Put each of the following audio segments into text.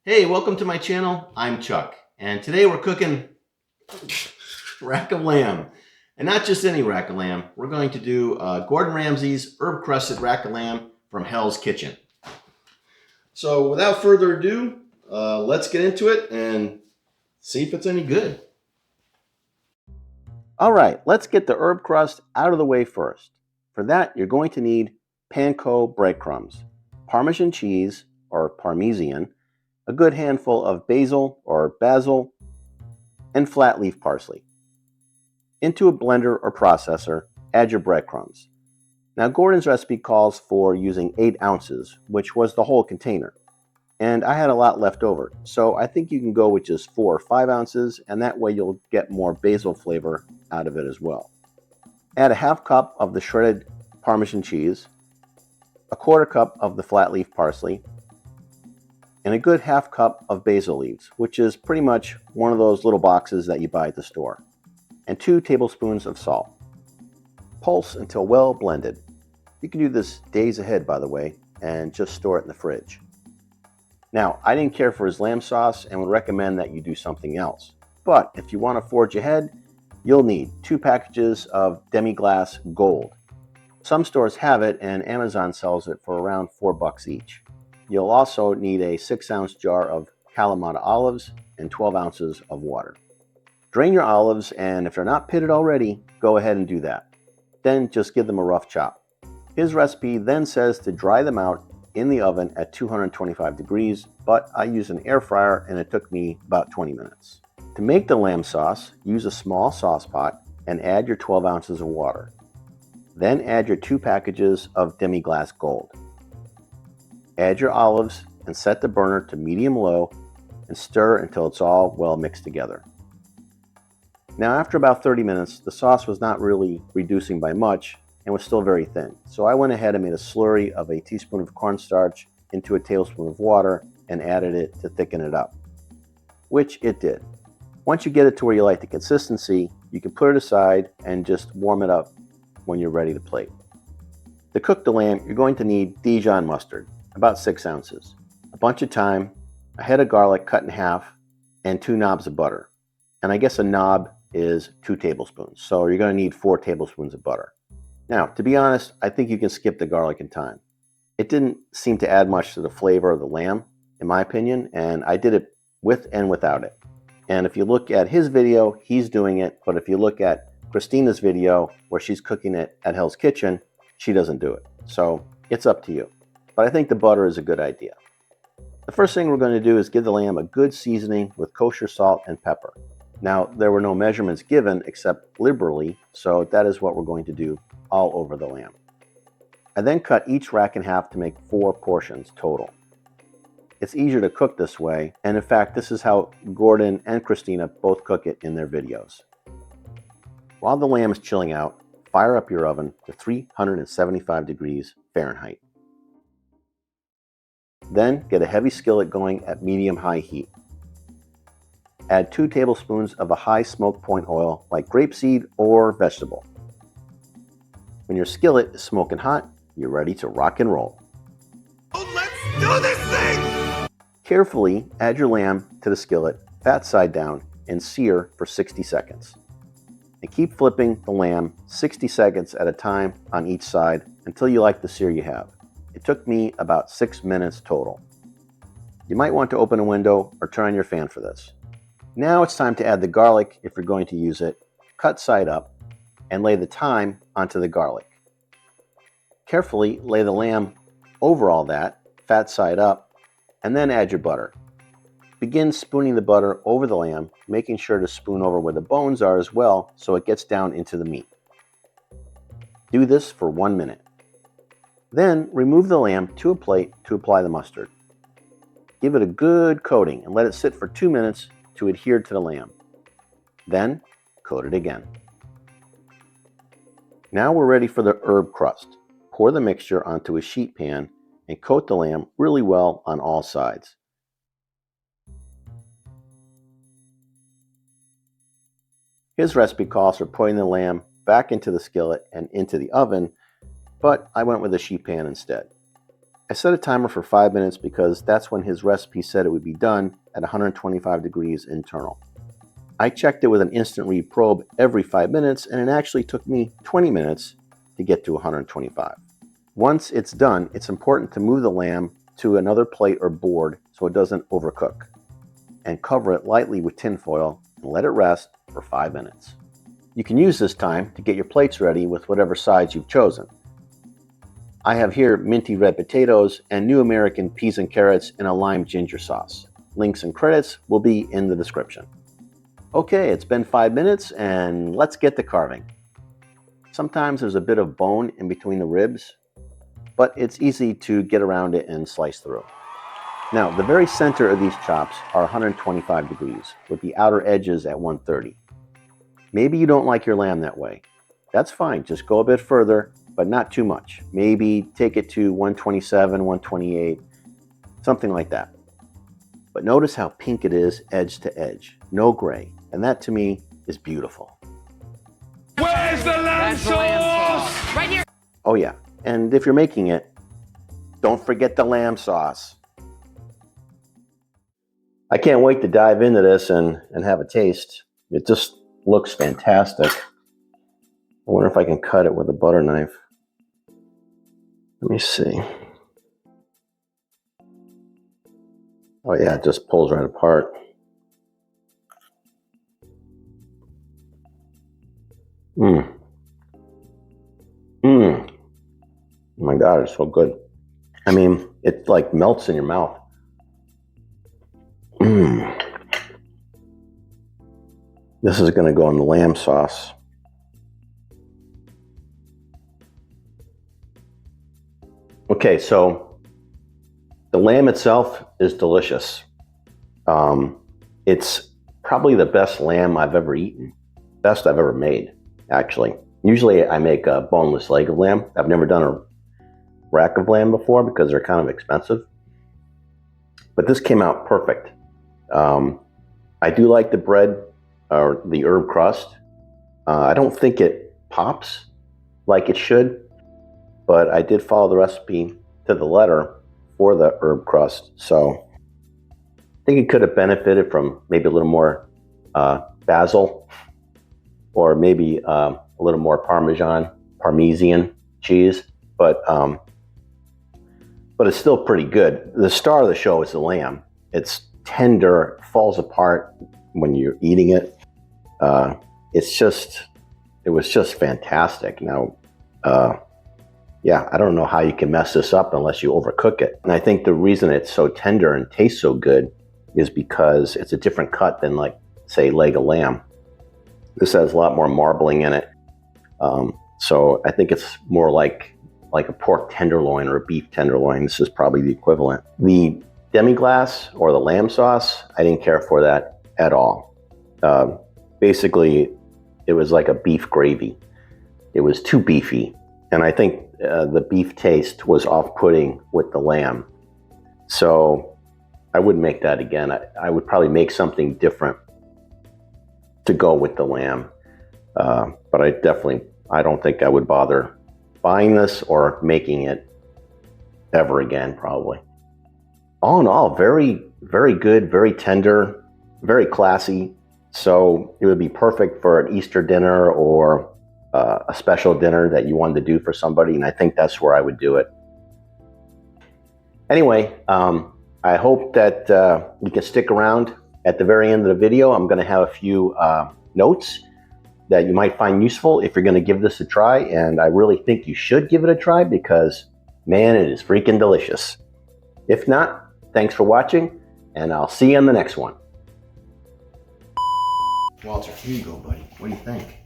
Hey, welcome to my channel. I'm Chuck, and today we're cooking rack of lamb. And not just any rack of lamb. We're going to do Gordon Ramsay's herb crusted rack of lamb from Hell's Kitchen. So without further ado, let's get into it and see if it's any good. All right, let's get the herb crust out of the way first. For that, you're going to need panko breadcrumbs, Parmesan cheese or Parmesan, a good handful of basil or basil, and flat leaf parsley. Into a blender or processor, add your breadcrumbs. Now Gordon's recipe calls for using 8 ounces, which was the whole container. And I had a lot left over, so I think you can go with just 4 or 5 ounces, and that way you'll get more basil flavor out of it as well. Add a half cup of the shredded Parmesan cheese, a quarter cup of the flat leaf parsley, and a good half cup of basil leaves, which is pretty much one of those little boxes that you buy at the store, and 2 tablespoons of salt. Pulse until well blended. You can do this days ahead, by the way, and just store it in the fridge. Now, I didn't care for his lamb sauce and would recommend that you do something else. But if you want to forge ahead, you'll need 2 packages of Demi Glace Gold. Some stores have it and Amazon sells it for around $4 each. You'll also need a 6-ounce jar of Kalamata olives and 12 ounces of water. Drain your olives, and if they're not pitted already, go ahead and do that. Then just give them a rough chop. His recipe then says to dry them out in the oven at 225 degrees, but I used an air fryer and it took me about 20 minutes. To make the lamb sauce, use a small sauce pot and add your 12 ounces of water. Then add your 2 packages of Demi Glace Gold. Add your olives and set the burner to medium-low and stir until it's all well mixed together. Now after about 30 minutes, the sauce was not really reducing by much and was still very thin. So I went ahead and made a slurry of a teaspoon of cornstarch into a tablespoon of water and added it to thicken it up, which it did. Once you get it to where you like the consistency, you can put it aside and just warm it up when you're ready to plate. To cook the lamb, you're going to need Dijon mustard, about 6 ounces, a bunch of thyme, a head of garlic cut in half, and 2 knobs of butter. And I guess a knob is 2 tablespoons, so you're going to need 4 tablespoons of butter. Now, to be honest, I think you can skip the garlic and thyme. It didn't seem to add much to the flavor of the lamb, in my opinion, and I did it with and without it. And if you look at his video, he's doing it, but if you look at Christina's video, where she's cooking it at Hell's Kitchen, she doesn't do it. So, it's up to you. But I think the butter is a good idea. The first thing we're going to do is give the lamb a good seasoning with kosher salt and pepper. Now, there were no measurements given except liberally, so that is what we're going to do all over the lamb. I then cut each rack in half to make 4 portions total. It's easier to cook this way, and in fact, this is how Gordon and Christina both cook it in their videos. While the lamb is chilling out, fire up your oven to 375 degrees Fahrenheit. Then get a heavy skillet going at medium-high heat. Add 2 tablespoons of a high smoke point oil like grapeseed or vegetable. When your skillet is smoking hot, you're ready to rock and roll. Let's do this thing! Carefully add your lamb to the skillet, fat side down, and sear for 60 seconds. And keep flipping the lamb 60 seconds at a time on each side until you like the sear you have. It took me about 6 minutes total. You might want to open a window or turn on your fan for this. Now it's time to add the garlic if you're going to use it. Cut side up and lay the thyme onto the garlic. Carefully lay the lamb over all that, fat side up, and then add your butter. Begin spooning the butter over the lamb, making sure to spoon over where the bones are as well so it gets down into the meat. Do this for 1 minute. Then remove the lamb to a plate to apply the mustard. Give it a good coating and let it sit for 2 minutes to adhere to the lamb. Then coat it again. Now we're ready for the herb crust. Pour the mixture onto a sheet pan and coat the lamb really well on all sides. His recipe calls for putting the lamb back into the skillet and into the oven, but I went with a sheet pan instead. I set a timer for 5 minutes because that's when his recipe said it would be done at 125 degrees internal. I checked it with an instant read probe every 5 minutes, and it actually took me 20 minutes to get to 125. Once it's done, it's important to move the lamb to another plate or board so it doesn't overcook, and cover it lightly with tin foil and let it rest for 5 minutes. You can use this time to get your plates ready with whatever sides you've chosen. I have here minty red potatoes and New American peas and carrots in a lime ginger sauce. Links and credits will be in the description. Okay, it's been 5 minutes and let's get to carving. Sometimes there's a bit of bone in between the ribs, but it's easy to get around it and slice through. Now, the very center of these chops are 125 degrees, with the outer edges at 130. Maybe you don't like your lamb that way. That's fine, just go a bit further, but not too much. Maybe take it to 127, 128, something like that. But notice how pink it is edge to edge, no gray, and that to me is beautiful. Where's the lamb sauce? Right here. Oh yeah, and if you're making it, don't forget the lamb sauce. I can't wait to dive into this and have a taste. It just looks fantastic. I wonder if I can cut it with a butter knife. Let me see. Oh yeah, it just pulls right apart. Oh my God, it's so good. I mean, it like melts in your mouth. This is going to go in the lamb sauce. Okay, so the lamb itself is delicious. It's probably the best lamb I've ever eaten. Best I've ever made, actually. Usually I make a boneless leg of lamb. I've never done a rack of lamb before because they're kind of expensive. But this came out perfect. I do like the bread or the herb crust. I don't think it pops like it should, but I did follow the recipe to the letter for the herb crust. So I think it could have benefited from maybe a little more basil, or maybe a little more Parmesan cheese, but it's still pretty good. The star of the show is the lamb. It's tender, falls apart when you're eating it. It was just fantastic. Now, yeah, I don't know how you can mess this up unless you overcook it. And I think the reason it's so tender and tastes so good is because it's a different cut than, like, say, leg of lamb. This has a lot more marbling in it. So I think it's more like a pork tenderloin or a beef tenderloin. This is probably the equivalent. The Demi Glace or the lamb sauce, I didn't care for that at all. Basically, it was like a beef gravy. It was too beefy. And I think the beef taste was off-putting with the lamb. So I wouldn't make that again. I would probably make something different to go with the lamb. But I don't think I would bother buying this or making it ever again, probably. All in all, very, very good, very tender, very classy. So it would be perfect for an Easter dinner or a special dinner that you wanted to do for somebody, and I think that's where I would do it. Anyway, I hope that you can stick around. At the very end of the video, I'm going to have a few notes that you might find useful if you're going to give this a try, and I really think you should give it a try because, man, it is freaking delicious. If not, thanks for watching, and I'll see you in the next one. Walter, here you go, buddy. What do you think?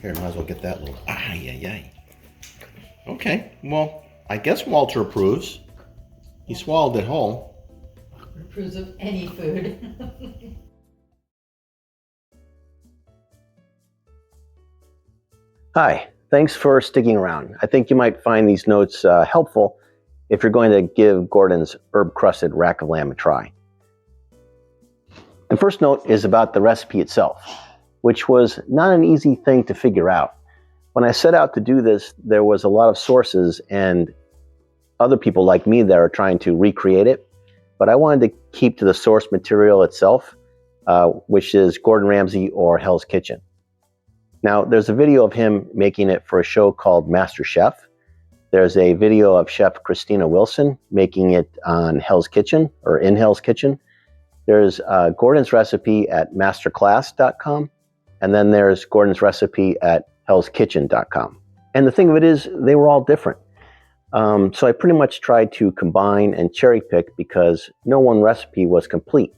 Here, might as well get that little... Okay, well, I guess Walter approves. He swallowed it whole. Approves of any food. Hi, thanks for sticking around. I think you might find these notes helpful if you're going to give Gordon's herb-crusted rack of lamb a try. The first note is about the recipe itself, which was not an easy thing to figure out. When I set out to do this, there was a lot of sources, and other people like me that are trying to recreate it, but I wanted to keep to the source material itself, which is Gordon Ramsay or Hell's Kitchen. Now, there's a video of him making it for a show called Master Chef. There's a video of Chef Christina Wilson making it on Hell's Kitchen or in Hell's Kitchen. There's Gordon's recipe at masterclass.com, and then there's Gordon's recipe at hellskitchen.com. And the thing of it is, they were all different. So I pretty much tried to combine and cherry pick because no one recipe was complete.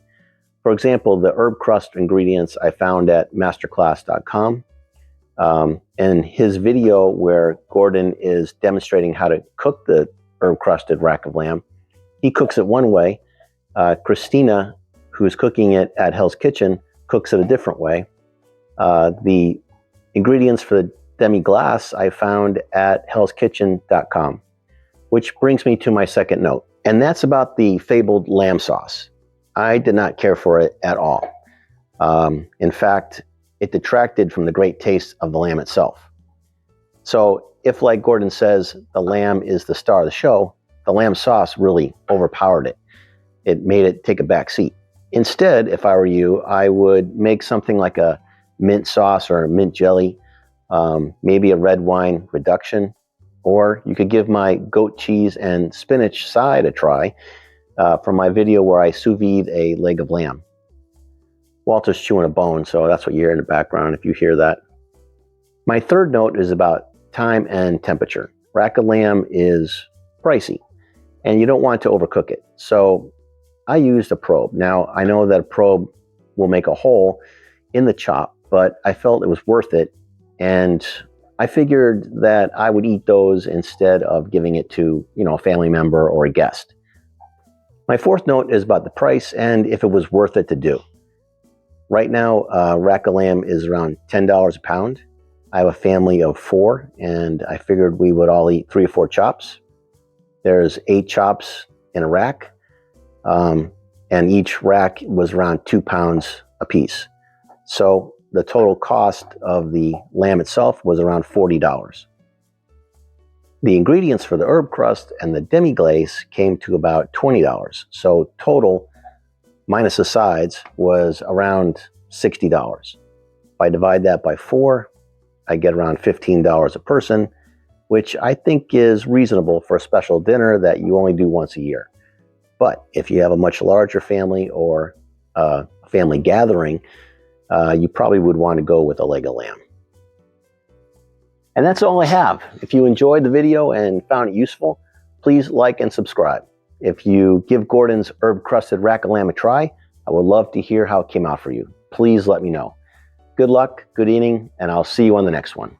For example, the herb crust ingredients I found at masterclass.com. And his video where Gordon is demonstrating how to cook the herb crusted rack of lamb, he cooks it one way. Christina, who's cooking it at Hell's Kitchen, cooks it a different way. The ingredients for the Demi Glace I found at hellskitchen.com, which brings me to my second note, and that's about the fabled lamb sauce. I did not care for it at all. In fact, it detracted from the great taste of the lamb itself. So if, like Gordon says, the lamb is the star of the show, the lamb sauce really overpowered it. It made it take a back seat. Instead, if I were you, I would make something like a mint sauce or a mint jelly, maybe a red wine reduction, or you could give my goat cheese and spinach side a try from my video where I sous vide a leg of lamb. Walter's chewing a bone, so that's what you hear in the background if you hear that. My third note is about time and temperature. Rack of lamb is pricey, and you don't want to overcook it. So I used a probe. Now, I know that a probe will make a hole in the chop, but I felt it was worth it, and I figured that I would eat those instead of giving it to, a family member or a guest. My fourth note is about the price and if it was worth it to do. Right now, rack of lamb is around $10 a pound. I have a family of 4, and I figured we would all eat 3 or 4 chops. There's 8 chops in a rack, and each rack was around 2 pounds a piece. So the total cost of the lamb itself was around $40. The ingredients for the herb crust and the demi glace came to about $20. So total, minus the sides, was around $60. If I divide that by 4, I get around $15 a person, which I think is reasonable for a special dinner that you only do once a year. But if you have a much larger family or a family gathering, you probably would want to go with a leg of lamb. And that's all I have. If you enjoyed the video and found it useful, please like and subscribe. If you give Gordon's herb crusted rack of lamb a try, I would love to hear how it came out for you. Please let me know. Good luck, good eating, and I'll see you on the next one.